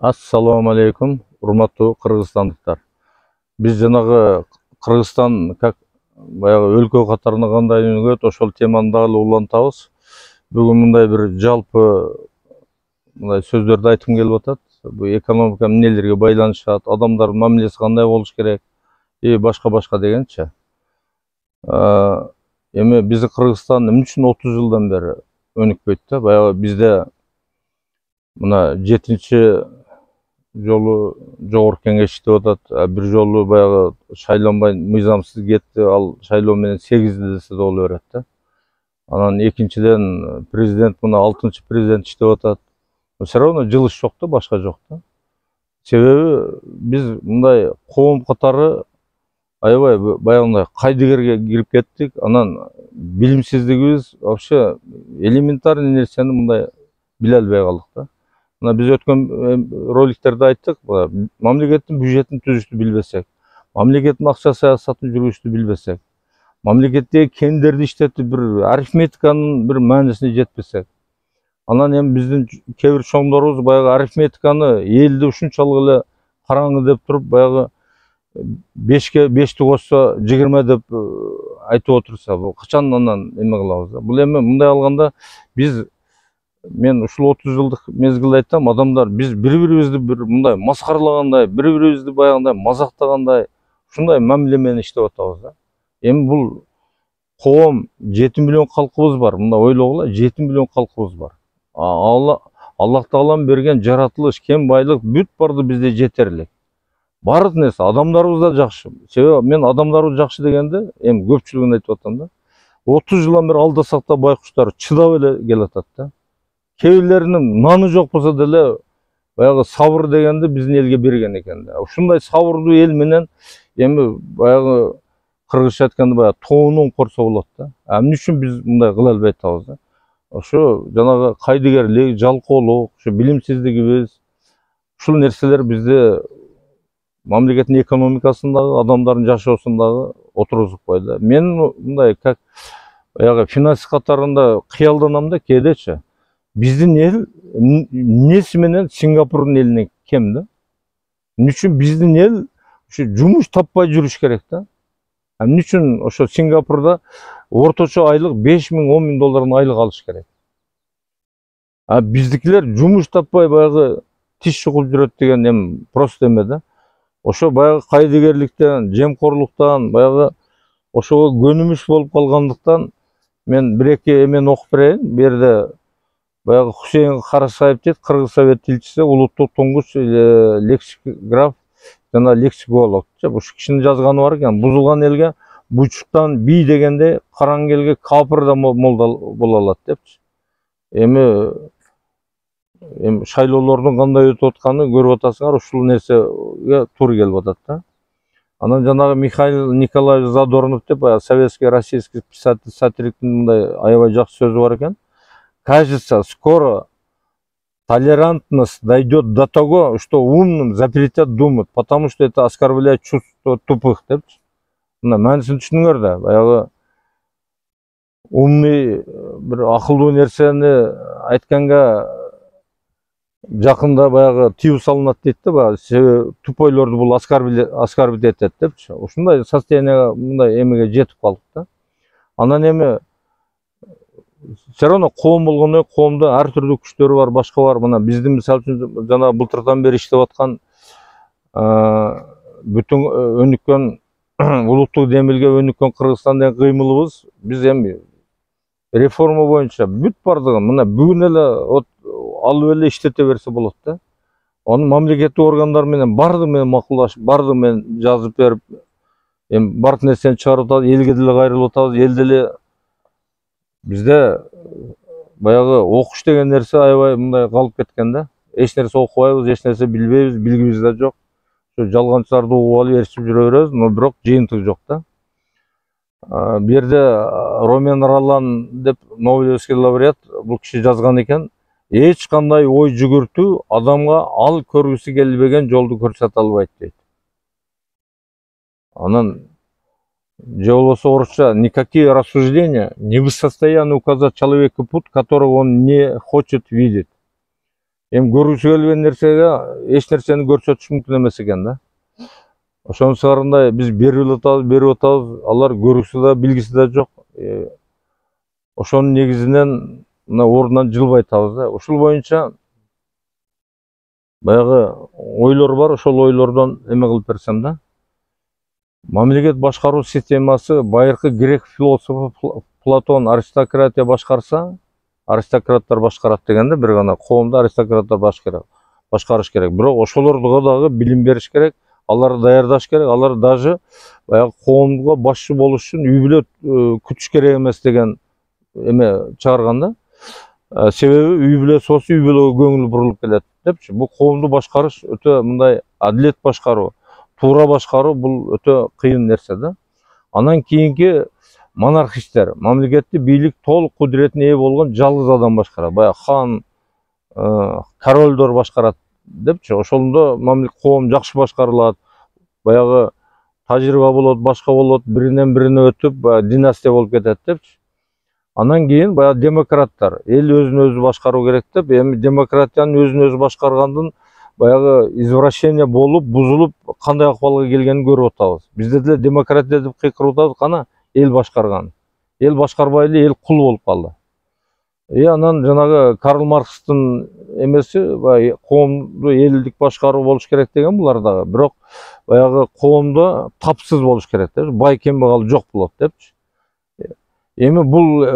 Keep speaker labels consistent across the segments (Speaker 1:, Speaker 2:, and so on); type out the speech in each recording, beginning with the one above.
Speaker 1: Ассаламу алейкум, урматтуу кыргызстандыктар. Биз жанагы Кыргызстан как баягы өлкө катарына кандай өнүгөт, ошол теманы дагы улантабыз. Бүгүн мындай бир жалпы мындай сөздөрдү айткым келип атат. Бул экономика эмнелерге байланышат, адамдардын мамилеси кандай болуш керек и башка дегенчи. Эми биздин Кыргызстан эмне үчүн 30 жылдан бери өнүкпөйт да? Баягы бизде мына 7 жолу жогорку кеңеш иштеп атат. Бир жолу баягы шайланбай мыйзамсыз кетти. Ал шайлоо менен 8 десе да боло берет да. Анан экинчиден президент мына 6-чы президент иштеп атат. Все равно жылыш жок да, башка жок да. Себеби биз мындай коом катары аябай баягындай кайдыгерге кирип кеттик. Анан билимсиздигибиз вообще элементарный нерсени мындай биле албай калдык да. Мына биз өткөн роликтерде айттык, мамлекеттин бюджетин түзүштү билбесек, мамлекеттин акча саясатын жүргүзүштү билбесек, мамлекеттеги кендерди иштетип бир арифметиканын бир маанисине жетпесек, анан эми биздин кээ бир чоңдорубуз баягы арифметиканы элди ушунчалык эле караңгы деп туруп, баягы 5ти кошсо 20 деп айтып отурса, бул качан анан эме кылабыз да? Бул эми мындай алганда мен ушул 30 жылдык мезгилде айтсам, адамдар биз бири-бирибизди бир мындай маскаралагандай, бири-бирибизди баягындай мазактагандай, ушундай мамиле менен иштеп атабыз да. Эми бул коом 7 миллион калкыбыз бар. Мындай ойлогула, 7 миллион калкыбыз бар. Аллах Тааланын берген жаратылыш, кен байлык бүт барды бизде жетерлик. Бардык нерсе, адамдарыбыз да жакшы. Себеби мен адамдарыбыз жакшы дегенде, эми көпчүлүгүн айтып атам да. 30 жылдан бери алдасак да байкуштар чыдап эле келатат да. Кейбирлеринин наны жок болсо деле баягы сабыр дегенди биздин элге берген экен да. Ушундай сабырдуу эл менен эми баягы кыргызча айтканда баягы тоонун корсо болот да. Эмне үчүн биз мындай кыла албай атабыз да? Ошо жанагы кайдыгерлик, жалкоолук, ошо билимсиздигибиз, ушул нерселер бизде мамлекеттин экономикасындагы, адамдардын жашоосундагы отургузуп койду. Мен мындай как баягы финанс катарында кыялданам да кээдечи. Биздин эл эмнеси менен Сингапурдун элине кем да? Эмне үчүн биздин эл ушу жумуш таппай жүрүш керек да? Эмне үчүн ошо Сингапурда орточо айлык 5.000, 10.000 долларын айлык алыш керек? Биздикилер жумуш таппай баягы тиш чукулуп жүрөт деген эми просто эме да. Ошо баягы кайдыгерликтен, жемкорлуктан, баягы ошого көнүмүш болуп калгандыктан мен бир-эки эмени окуп берейин. Бу жерде баягы Хусейин Карасаев дейт, Кыргыз Совет тилчиси, улуттук туңгуч лексикограф жана лексиколог. Ушу кишинин жазганы бар экен. Бузулган элге бучуктан бий дегенде караңгы элге капыр да молда боло алат депчи. Эми шайлоолордун кандай өтүп атканын көрүп атасыңар, ушул нерсеге туура келип атат да. Анан жанагы Михаил Николаевич Задорнов деп советский, российский писатель, сатириктин мындай аябай жакшы сөзү бар экен. Кажется, скоро толерантность дойдет до того, что умным запретят думать, потому что это оскорбляет чувство тупых. Мына маанисин түшүнүңөр да, баягы умный бир акылдуу нерсени айтканга жакында баягы тыюу салынат дейт да, баягы себеби тупойлорду бул оскорбить этет депчи. Ушундай состоянияга мындай эмеге жетип калдык да. Анан эми все равно коом болгондой, коомдо ар түрдүү күчтөр бар, башка бар. Мына биздин мисалы үчүн жана былтырдан бери иштеп аткан бүтүн өнүккөн улуттук демилге өнүккөн Кыргызстан деген кыймылыбыз, биз эми реформа боюнча бүт бардыгын мына бүгүн эле алып эле иштете берсе болот да. Аны мамлекеттик органдар менен бардыгы менен макулдашып, бардыгы менен жазып берип, эми бар нерсени чыгарып атабыз, элге деле кайрылып атабыз, эл деле бизде баягы окуш деген нерсе аябай мындай калып кеткен да. Эч нерсе окубайбыз, эч нерсе билбейбиз, билгибиз да жок. Ошо жалганчыларды угуп алып ээрчип жүрө беребиз, но бирок жыйынтык жок да. Бу жерде Ромен Роллан деп Нобелевский лауреат бул киши жазган экен. Эч кандай ой жүгүртүү адамга ал көргүсү келбеген жолду көрсөтө албайт дейт. Анан же болбосо орусча никакие рассуждения не в состоянии указать человеку путь, которого он не хочет видеть. Эми көргүсү келбеген нерсеге эч нерсени көрсөтүш мүмкүн эмес экен да. Ошонун сырында биз берип атабыз, алар көргүсү да, билгиси да жок. Ошонун негизинен мына ордунан жылбай атабыз да. Ушул боюнча баягы ойлор бар, ошол ойлордон эме кылып берсем да. Мамлекет башкаруу системасы байыркы грек философу Платон аристократия башкарса, аристократтар башкарат дегенде, бир гана коомду аристократтар башкарыш керек. Бирок ошолорго дагы билим бериш керек, аларды даярдаш керек, алар даже баягы коомго башчы болуш үчүн үй бүлө күтүш керек эмес деген эме чыгарган да. Себеби үй бүлөсү болсо үй бүлөгө көңүл бурулуп келет депчи. Бул коомду башкарыш өтө мындай адилет башкаруу, туура башкаруу, бул өтө кыйын нерсе да. Анан кийинки монархисттер, мамлекетти бийлик толук кудуретине ээ болгон жалгыз адам башкарат. Баягы хан, королдор башкарат депчи. Ошондо коом жакшы башкарылат. Баягы тажрыйба болот, башка болот, биринен бирине өтүп, династия болуп кетет депчи. Анан кийин баягы демократтар, эл өзүн өзү башкаруу керек деп, эми демократиянын өзүн өзү башкаргандын баягы извращение болуп, бузулуп, кандай акыбалга келгенин көрүп атабыз. Бизде деле демократия деп кыйкырып атабыз, кана эл башкарган. Эл башкарбай эле эл кул болуп калды. Анан жанагы Карл Маркстын эмеси коомду элдик башкаруу болуш керек деген булар дагы. Бирок баягы коомдо тапсыз болуш керек деп, бай кембагал жок болот депчи. Эми бул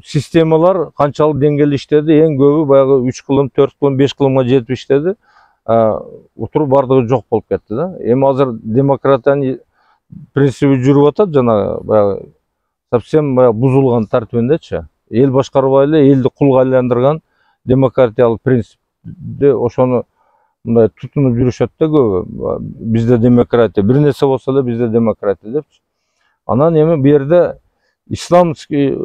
Speaker 1: системалар канчалык деңгээлде иштеди? Эң көбү баягы 3 кылым, 4 кылым, 5 кылымга жетип иштеди. Утуруп бардыгы жок болуп кетти да. Эми азыр демократиянын принциби жүрүп атат, жана баягы совсем бузулган тартибиндечи. Эл башкарбай эле элди кулга айландырган демократиялык принципти ошону мындай тутунуп жүрүшөт да көбү. Бизде демократия, бир нерсе болсо эле бизде демократия депчи. Анан эми бу жерде исламский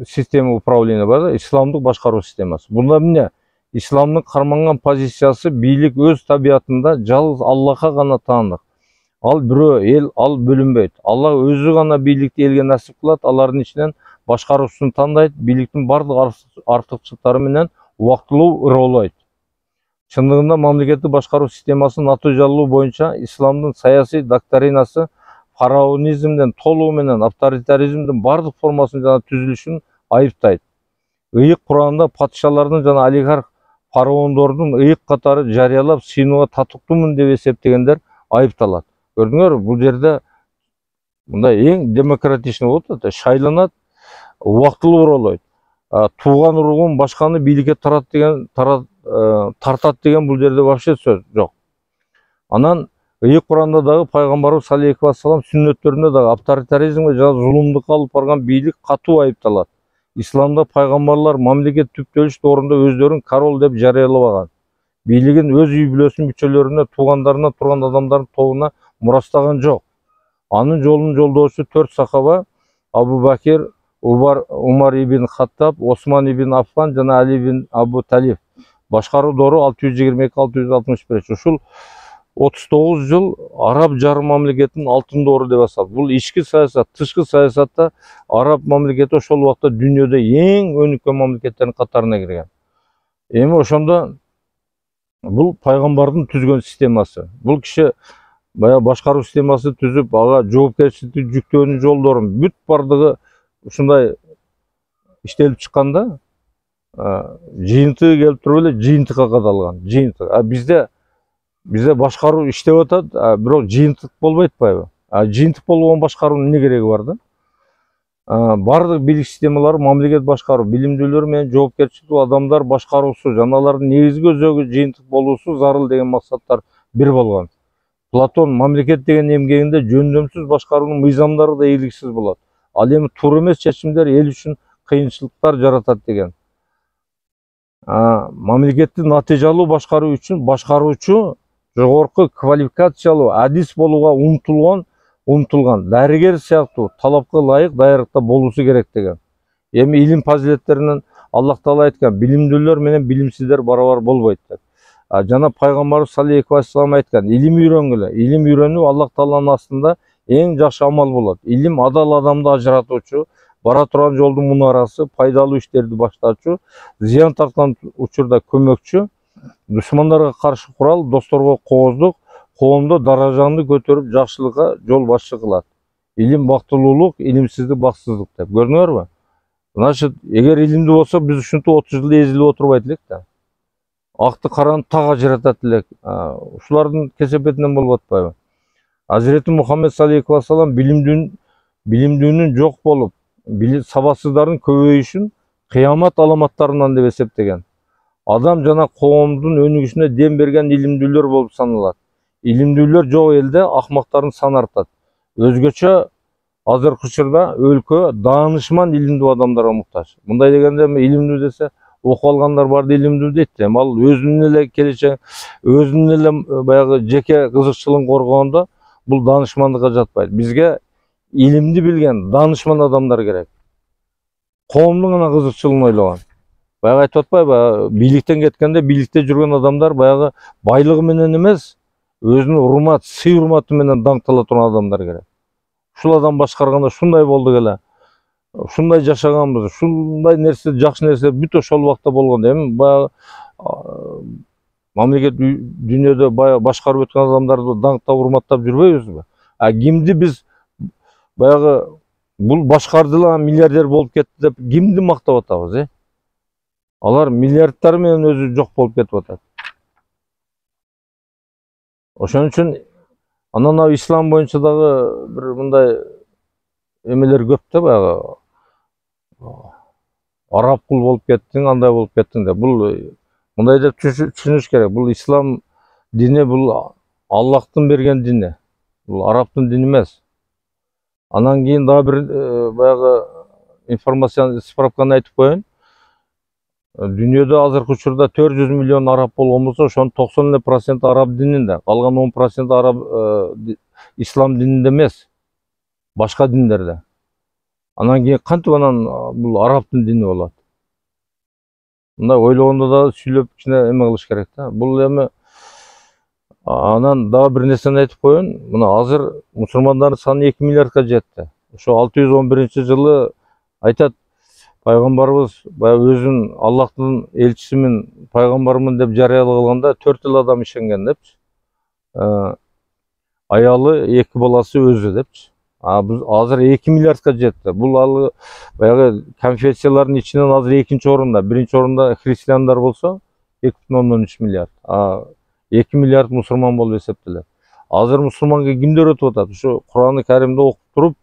Speaker 1: система управления бар да, исламдык башкаруу системасы. Бунда эмне? Исламдын карманган позициясы бийлик өз табиятында жалгыз Аллахка гана таандык. Ал бирөө эл, ал бөлүнбөйт. Аллах өзү гана бийликти элге насип кылат, алардын ичинен башкаруусун тандайт, бийликтин бардык артыкчылыктары менен убактылуу ыролойт. Чындыгында мамлекетти башкаруу системасын натыйжалуу боюнча исламдын саясий доктринасы фараонизмден толугу менен авторитаризмдин бардык формасынын жана түзүлүшүн айыптайт. Ыйык Куранда патшалардын жана олигарх фараондордун ыйык катары жарыялап сыйынууга татыктуумун деп эсептегендер айыпталат. Көрдүңөрбү, бул жерде мындай эң демократичный болуп атат, шайланат, убактылуу уралойт. Тууган уругун башканы бийликке тартат деген бул жерде вообще сөз жок. Анан Ыйык Куранда дагы пайгамбарыбыз саллаллаху алейхи вассалам сүннөттөрүндө дагы авторитаризмге жана зулумдукка алып барган бийлик катуу айыпталат. Исламда пайгамбарлар мамлекет түптөлүш доорунда өздөрүн король деп жарыялабаган. Бийлигин өз үй бүлөсүнүн мүчөлөрүнө, туугандарына турган адамдардын тобуна мурастаган жок. Анын жолун жолдоочу 4 сахаба Абу Бакир, Умар ибн Хаттаб, Осман ибн Аффан жана Али ибн Абу Талиб. Башкаруу доору 622-661. Ушул 39 жыл араб жарым мамлекетинин алтын доору деп аталат. Бул ички саясат, тышкы саясатта араб мамлекети ошол убакта дүйнөдө эң өнүккөн мамлекеттердин катарына кирген. Эми ошондо бул пайгамбардын түзгөн системасы. Бул киши баягы башкаруу системасы түзүп, ага жоопкерчиликти жүктөөнүн жолдорун бүт бардыгы ушундай иштелип чыкканда, жыйынтыгы келип туруп эле жыйынтыкка кадалган. Жыйынтык. Бизде башкаруу иштеп атат, бирок жыйынтык болбой атпайбы? Жыйынтык болгон башкаруунун эмне кереги бар да? Бардык бийлик системалары, мамлекет башкаруу, билимдүүлөр менен жоопкерчиликтүү адамдар башкаруусу жана алардын негизги өзөгү жыйынтык болуусу зарыл деген максаттар бир болгон. Платон мамлекет деген эмгегинде жөндөмсүз башкаруунун мыйзамдары да ийгиликсиз болот. Ал эми туура эмес чечимдер эл үчүн кыйынчылыктар жаратат деген. Мамлекетти натыйжалуу башкаруу үчүн башкаруучу жогорку квалификациялуу адис болууга умтулган дарыгер сыяктуу талапка ылайык даярдыкта болуусу керек деген. Эми илим фазилеттеринен Аллах Таала айткан, билимдүүлөр менен билимсиздер барабар болбойт деп. Жана пайгамбарыбыз саллаллаху алейхи вассалам айткан, илим үйрөнгүлө. Илим үйрөнүү Аллах Тааланын астында эң жакшы амал болот. Илим адал адамды ажыратуучу, бара турган жолдун мунарасы, пайдалуу иштерди баштачу, зыян тарткан учурда көмөкчү, душмандарга каршы курал, досторго кооздук, коомдо даражаңды көтөрүп жакшылыкка жол башчы кылат. Илим бактылуулук, илимсиздик бакытсыздык деп. Көрдүңөрбү? Значит, эгер илимдүү болсо, биз ушинтип 30 жыл эзилип отурбайт элек да. Акты караны так ажыратат элек. Ушулардын кесепетинен болуп атпайбы? Азирети Мухаммед саллаллаху алейхи ва саллям билимдүүнүн жок болуп, сабатсыздардын көбөйүшүн кыямат аламаттарынан деп эсептеген. Адам жана коомдун өнүгүшүнө дем берген илимдүүлөр болуп саналат. Илимдүүлөр жок элде акмактардын саны артат. Өзгөчө азыркы учурда өлкө даанышман илимдүү адамдарга муктаж. Мындай дегенде илимдүү десе, окуп алгандар барды илимдүү дейт. Ал өзүнүн эле келечеги, өзүнүн эле баягы жеке кызыкчылыгын коргогондо бул даанышмандыкка жатпайт. Бизге илимди билген даанышман адамдар керек. Коомдун гана кызыкчылыгын ойлогон. Баягы айтып атпайбы, бийликтен кеткенде бийликте жүргөн адамдар баягы байлыгы менен эмес, өзүнүн урмат, сый урматы менен даңктала турган адамдар керек. Ушул адам башкарганда шундай болдук эле. Шундай жашаганбыз, шундай нерсе, жакшы нерсе бүт ошол убакта болгон. Эми баягы мамлекет дүйнөдө баягы башкарып өткөн адамдарды даңктап, урматтап жүрбөйбүзбү? Кимди биз баягы бул башкардыла миллиардер болуп кетти деп кимди мактап атабыз, Алар миллиардтар менен өзү жок болуп кетип атат. Ошон үчүн анан ислам боюнча дагы бир мындай эмелер көп да, баягы араб кул болуп кеттиң, андай болуп кеттиң деп. Бул мындай деп түшүнүш керек. Бул ислам дини, бул Аллахтын берген дини. Бул арабтын дини эмес. Анан кийин дагы бир баягы информация, справканы айтып коеюн. Дүйнөдө азыркы учурда 400 миллион араб болгон болсо, ошонун 90% араб дининде, калган 10% араб ислам дининде эмес, башка диндерде. Анан кийин кантип анан бул арабтын дини болот? Мындай ойлогондо да сүйлөп кичине эме кылыш керек да. Бул эми анан дагы бир нерсени айтып коеюн. Мына азыр мусулмандардын саны 2 миллиардка жетти. Ошо 611-жылы айтат, пайгамбарыбыз баягы өзүн Аллахтын элчисимин, пайгамбармын деп жарыялык кылганда 4 эл адам ишенген депчи. Аялы, 2 баласы өзү депчи. Биз азыр 2 миллиардка жетти. Бул баягы конфессиялардын ичинен азыр 2-нчи орунда. Биринчи орунда христиандар болсо 2,3 миллиард. 2 миллиард мусулман болуп эсептелет. Азыр мусулманга кимдер өтүп атат? Ушу Кур'аны Каримди окуп туруп,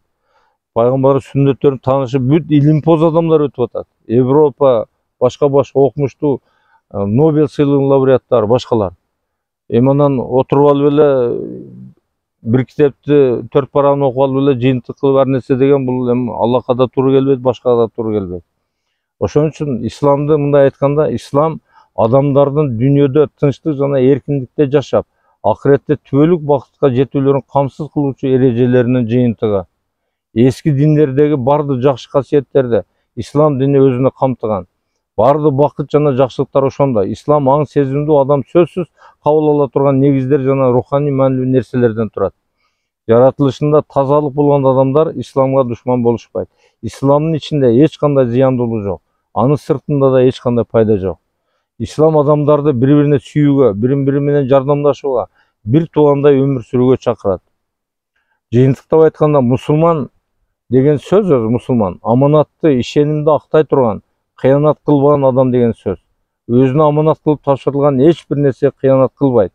Speaker 1: пайгамбардын сүннөттөрүн таанышып, бүт илимпоз адамдар өтүп атат. Европа, башка окумуштуу Нобель сыйлыгынын лауреаттары, башкалар. Анан отуруп алып эле бир китепти 4 параны окуп алып эле жыйынтык кылып ар нерсе деген, бул эми Аллахка да туура келбейт, башкага да туура келбейт. Ошон үчүн исламды мындай айтканда, ислам адамдардын дүйнөдө тынчтык жана эркиндикте жашап, акыретте түбөлүк бакытка жетүүлөрүн камсыз кылуучу эрежелеринин жыйынтыгы. Эски диндердеги бардык жакшы касиеттерди ислам дини өзүнө камтыган. Бардык бакыт жана жакшылыктар ошондо. Ислам аң сезимдүү, адам сөзсүз кабыл ала турган негиздер жана руханий маанилүү нерселерден турат. Жаратылышында тазалык болгон адамдар исламга душман болушпайт. Исламдын ичинде эч кандай зыяндуулук жок. Анын сыртында да эч кандай пайда жок. Ислам адамдарды бири-бирине сүйүүгө, бири-бири менен жардамдашууга, бир туугандай өмүр сүрүүгө чакырат. Жыйынтыктап айтканда, мусулман деген сөз, өзү мусулман, аманатты, ишенимди актай турган, кыянат кылбаган адам деген сөз. Өзүнө аманат кылып тапшырылган эч бир нерсе кыянат кылбайт.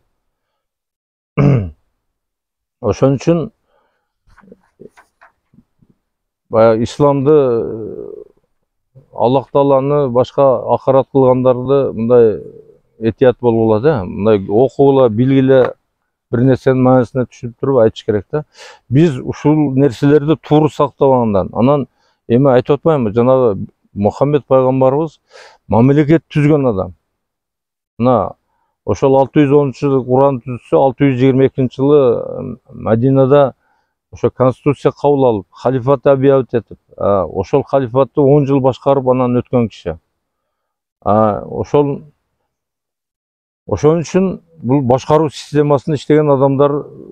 Speaker 1: Ошон үчүн баягы исламды, Аллах Тааланы, башка акарат кылгандарды мындай этият болгула да, мындай окугула, билгиле, бир нерсенин маанисине түшүнүп туруп айтыш керек да. Биз ушул нерселерди туура сактабагандан, анан эми айтып атпаймынбы, жанагы Мухаммед пайгамбарыбыз мамлекет түзгөн адам. Мына ошол 610-жылы Кур'ан түзүлсө, 622-жылы Мадинада ошо конституция кабыл алып, халифат объявить этип, ошол халифатты 10 жыл башкарып анан өткөн киши. Ошон үчүн бул башкаруу системасын иштеген адамдар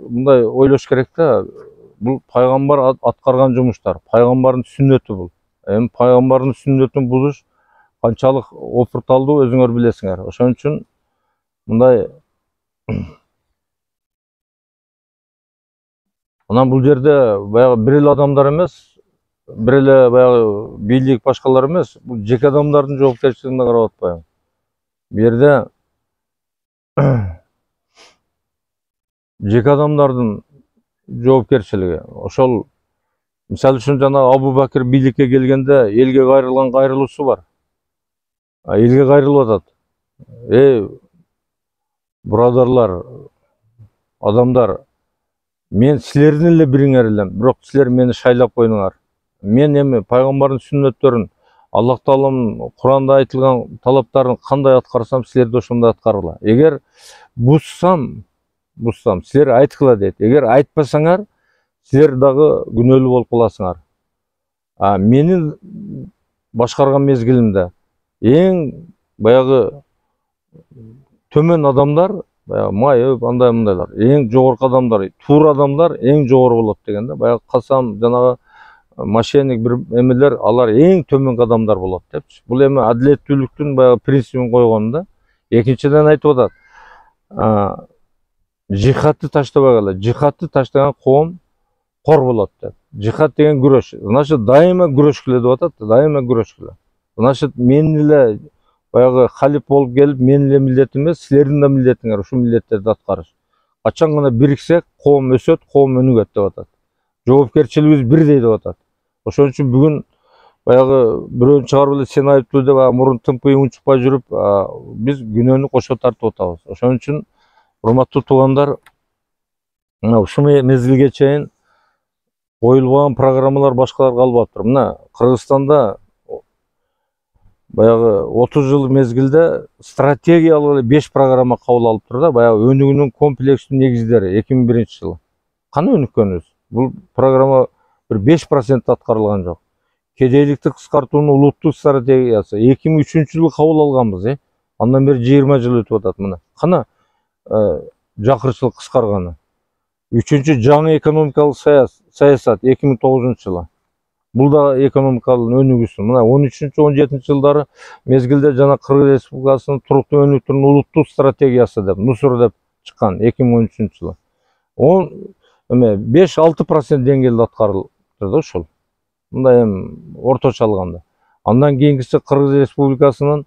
Speaker 1: мындай ойлош керек да. Бул пайгамбар аткарган жумуштар, пайгамбардын сүннөтү бул. Эми пайгамбардын сүннөтүн бузуш канчалык опурталдуу өзүңөр билесиңер. Ошон үчүн мындай анан бул жерде баягы бир эле адамдар эмес, бир эле баягы бийлик башкалар эмес, бул жеке адамдардын жоопкерчилигине карап атпайбы. Бу жерде жеке адамдардын жоопкерчилиги. Ошол мисалы үчүн жана Абу Бакир бийликке келгенде элге кайрылган кайрылуусу бар. Элге кайрылып атат. Бурадарлар, адамдар, мен силердин эле бириңер элем, бирок силер мени шайлап койдуңар. Мен эми пайгамбардын сүннөттөрүн, Аллах Тааланын Куранда айтылган талаптарын кандай аткарсам, силер да ошондой аткаргыла. Эгер бузсам, силер айткыла дейт. Эгер айтпасаңар, силер дагы күнөөлүү болуп каласыңар. Менин башкарган мезгилимде эң баягы төмөн адамдар, майып, андай мындайлар, эң жогорку адамдар, туура адамдар эң жогору болот дегенде, баягы касам, жанагы мошенник бир эмелер, алар эң төмөнкү адамдар болот депчи. Бул эми адилеттүүлүктүн баягы принцибин койгон да. Экинчиден айтып атат, жихадты таштабай кала. Жихадты таштаган коом кор болот деп. Жихад деген күрөш. Значит, дайыма күрөшкүлө деп атат, дайыма күрөшкүлө. Значит, мен эле баягы халиф болуп келип, менин эле милдетим эмес, силердин да милдетиңер ушул милдеттерди аткарыш. Качан гана бириксек, коом өсөт, коом өнүгөт деп атат. Жоопкерчилигибиз бирдей деп атат. Ошон үчүн бүгүн баягы бирөөнү чыгарып эле сен айыптуу деп мурун тымпый унчукпай жүрүп, биз күнөөнү кошо тартып атабыз. Ошон үчүн урматтуу туугандар, мына ушул мезгилге чейин коюлбаган программалар башкалар калбаптыр. Мына Кыргызстанда баягы 30 жыл мезгилде стратегиялык 5 программа кабыл алыптыр да, баягы өнүгүүнүн комплекстүү негиздери 2001 жылы. Кандай өнүккөнбүз? Бул программа bir 5% аткарылган жок. Кедейликти кыскартуунун улуттук стратегиясы 2003 жылы кабыл алганбыз, Андан бери 20 жыл өтүп атат мына. Кана жакырчылык кыскарганы. 3-чү жаңы экономикалык саясат 2009 жылы. Бул да экономикалык өнүгүүсү. Мына 13-17 жылдары мезгилде жана Кыргыз Республикасынын туруктуу өнүктүрүүнүн улуттук стратегиясы деп, Нусур деп чыккан 2013 жылы. 5-6% деңгээлде аткарылды да ушул. Мындай эми орточо алганда. Андан кийинкиси Кыргыз Республикасынын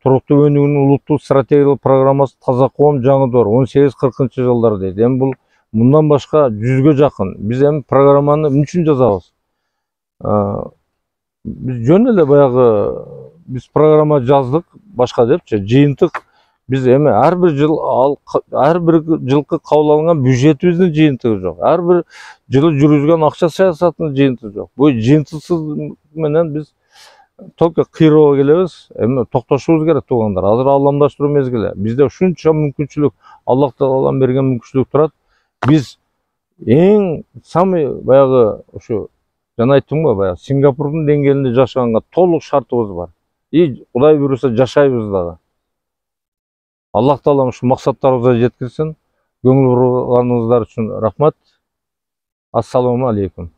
Speaker 1: туруктуу өнүгүүнүн улуттук стратегиялык программасы Таза коом жаңы доор 18-40 жылдар дейт. Эми бул мындан башка 100гө жакын. Биз эми программаны эмне үчүн жазабыз? Биз жөн эле баягы биз программа жаздык, башка депчи, жыйынтык биз эми ар бир жылкы кабыл алынган бюджетибиздин жыйынтыгы жок. Ар бир жылы жүргүзгөн акча саясатынын жыйынтыгы жок. Бул жыйынтыксыз менен биз только кыйроого келебиз. Эми токтошубуз керек туугандар. Азыр ааламдаштыруу мезгили. Бизде ушунча мүмкүнчүлүк, Аллах Таалам берген мүмкүнчүлүк турат. Биз эң самый баягы ушу жана айттым го, баягы Сингапурдун деңгээлинде жашаганга толук шартыбыз бар. Кудай буйруса жашайбыз дагы. Аллах Таалам ушу максаттарыбызга жеткирсин. Көңүл бурганыңыздар үчүн рахмат. Ассаламу алейкум.